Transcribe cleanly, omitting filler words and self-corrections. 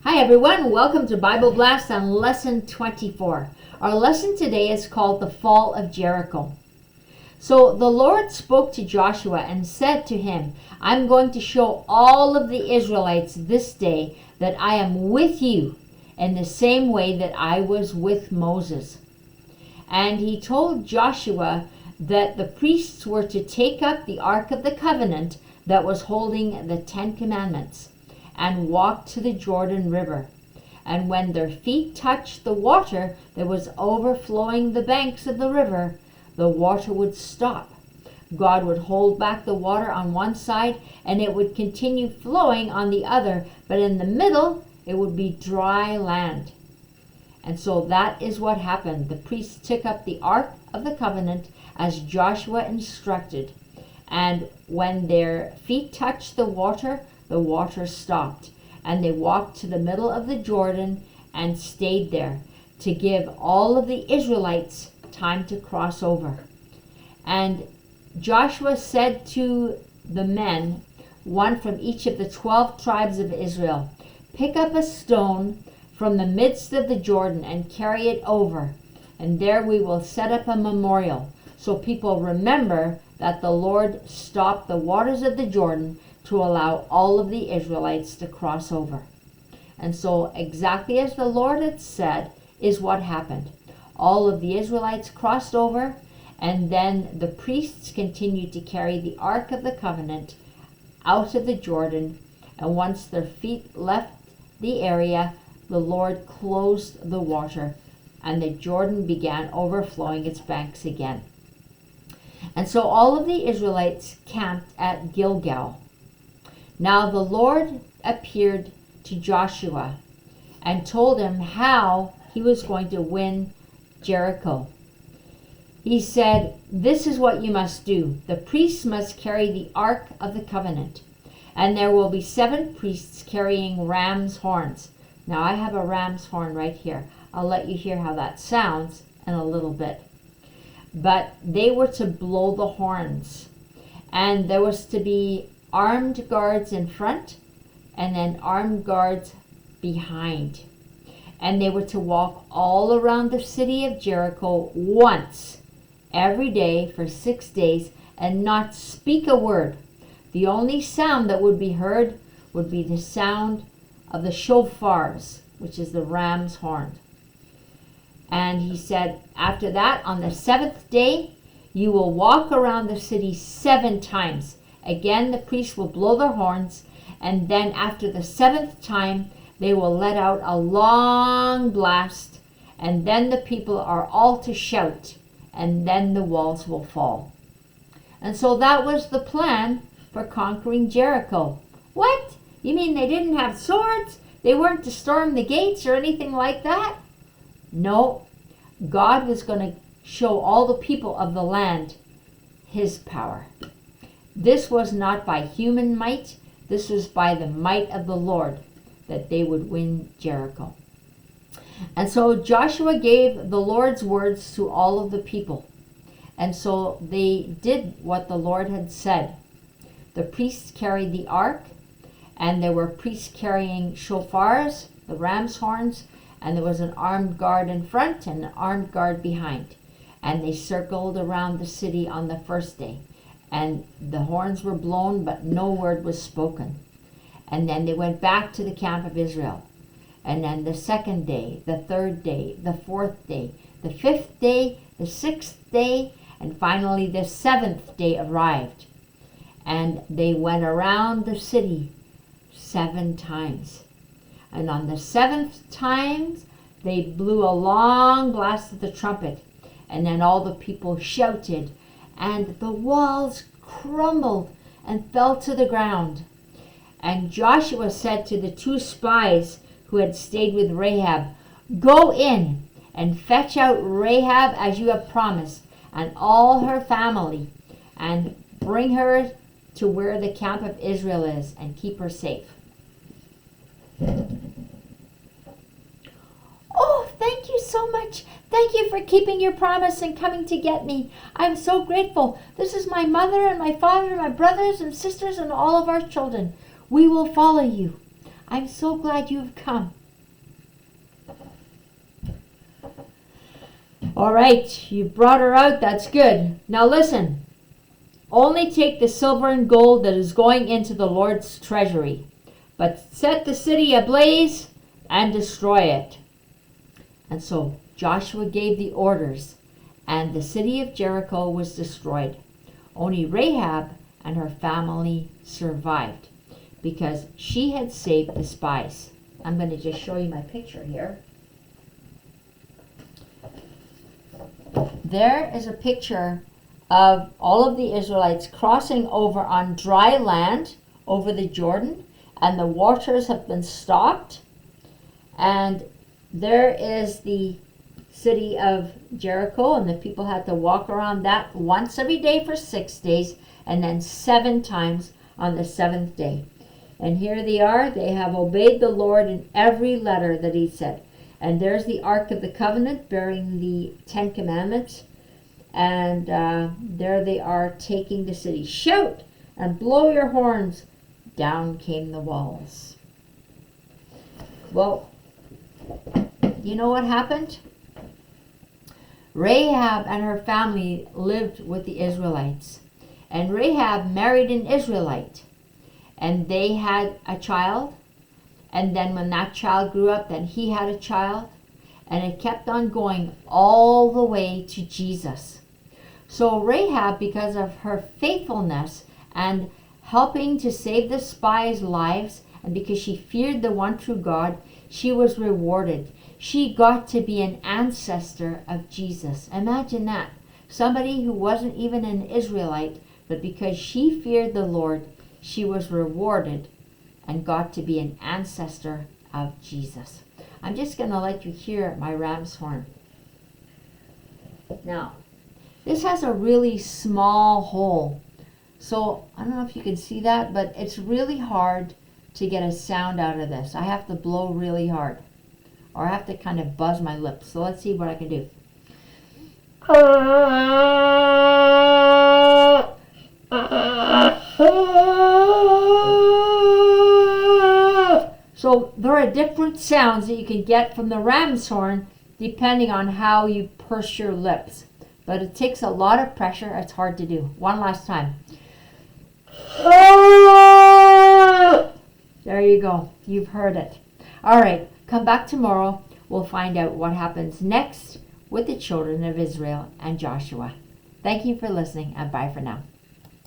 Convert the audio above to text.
Hi everyone, welcome to Bible Blast on Lesson 24. Our lesson today is called The Fall of Jericho. So the Lord spoke to Joshua and said to him, I'm going to show all of the Israelites this day that I am with you in the same way that I was with Moses. And he told Joshua that the priests were to take up the Ark of the Covenant that was holding the 10 Commandments and walk to the Jordan River. And when their feet touched the water that was overflowing the banks of the river, the water would stop. God would hold back the water on one side and it would continue flowing on the other, but in the middle it would be dry land. And so that is what happened. The priests took up the Ark of the Covenant as Joshua instructed. And when their feet touched the water stopped. And they walked to the middle of the Jordan and stayed there to give all of the Israelites time to cross over. And Joshua said to the men, one from each of the 12 tribes of Israel, pick up a stone from the midst of the Jordan and carry it over, and there we will set up a memorial, so people remember that the Lord stopped the waters of the Jordan to allow all of the Israelites to cross over. And so exactly as the Lord had said is what happened. All of the Israelites crossed over, and then the priests continued to carry the Ark of the Covenant out of the Jordan, and once their feet left the area, the Lord closed the water, and the Jordan began overflowing its banks again. And so all of the Israelites camped at Gilgal. Now the Lord appeared to Joshua and told him how he was going to win Jericho. He said, this is what you must do. The priests must carry the Ark of the Covenant, and there will be 7 priests carrying ram's horns. Now I have a ram's horn right here. I'll let you hear how that sounds in a little bit. But they were to blow the horns, and there was to be armed guards in front and then armed guards behind. And they were to walk all around the city of Jericho once every day for 6 days and not speak a word. The only sound that would be heard would be the sound of the shofars, which is the ram's horn. And he said, after that, on the 7th day, you will walk around the city 7 times. Again, the priests will blow their horns, and then after the 7th time, they will let out a long blast, and then the people are all to shout, and then the walls will fall. And so that was the plan for conquering Jericho. What? You mean they didn't have swords? They weren't to storm the gates or anything like that? No, God was going to show all the people of the land his power. This was not by human might, this was by the might of the Lord that they would win Jericho. And so Joshua gave the Lord's words to all of the people. And so they did what the Lord had said. The priests carried the ark, and there were priests carrying shofars, the ram's horns, and there was an armed guard in front and an armed guard behind. And they circled around the city on the first day. And the horns were blown, but no word was spoken. And then they went back to the camp of Israel. And then the 2nd day, the 3rd day, the 4th day, the 5th day, the 6th day, and finally the 7th day arrived. And they went around the city 7 times. And on the 7th time, they blew a long blast of the trumpet. And then all the people shouted, and the walls crumbled and fell to the ground. And Joshua said to the 2 spies who had stayed with Rahab, go in and fetch out Rahab as you have promised, and all her family, and bring her to where the camp of Israel is, and keep her safe. Oh, thank you so much. Thank you for keeping your promise and coming to get me. I'm so grateful. This is my mother and my father and my brothers and sisters and all of our children. We will follow you. I'm so glad you've come. All right, you brought her out. That's good. Now listen. Only take the silver and gold that is going into the Lord's treasury, but set the city ablaze and destroy it. And so Joshua gave the orders, and the city of Jericho was destroyed. Only Rahab and her family survived because she had saved the spies. I'm going to just show you my picture here. There is a picture of all of the Israelites crossing over on dry land over the Jordan, and the waters have been stopped. And there is the city of Jericho, and the people had to walk around that once every day for 6 days, and then 7 times on the 7th day. And here they are. They have obeyed the Lord in every letter that he said. And there's the Ark of the Covenant bearing the 10 Commandments. And there they are taking the city. Shout and blow your horns. Down came the walls. Well, you know what happened? Rahab and her family lived with the Israelites. And Rahab married an Israelite. And they had a child. And then when that child grew up, then he had a child. And it kept on going all the way to Jesus. So Rahab, because of her faithfulness and helping to save the spies' lives, and because she feared the one true God, she was rewarded. She got to be an ancestor of Jesus. Imagine that. Somebody who wasn't even an Israelite, but because she feared the Lord, she was rewarded and got to be an ancestor of Jesus. I'm just going to let you hear my ram's horn. Now, this has a really small hole. So, I don't know if you can see that, but it's really hard to get a sound out of this. I have to blow really hard. Or I have to kind of buzz my lips. So let's see what I can do. So there are different sounds that you can get from the ram's horn depending on how you purse your lips. But it takes a lot of pressure. It's hard to do. One last time. There you go. You've heard it. All right. Come back tomorrow. We'll find out what happens next with the children of Israel and Joshua. Thank you for listening, and bye for now.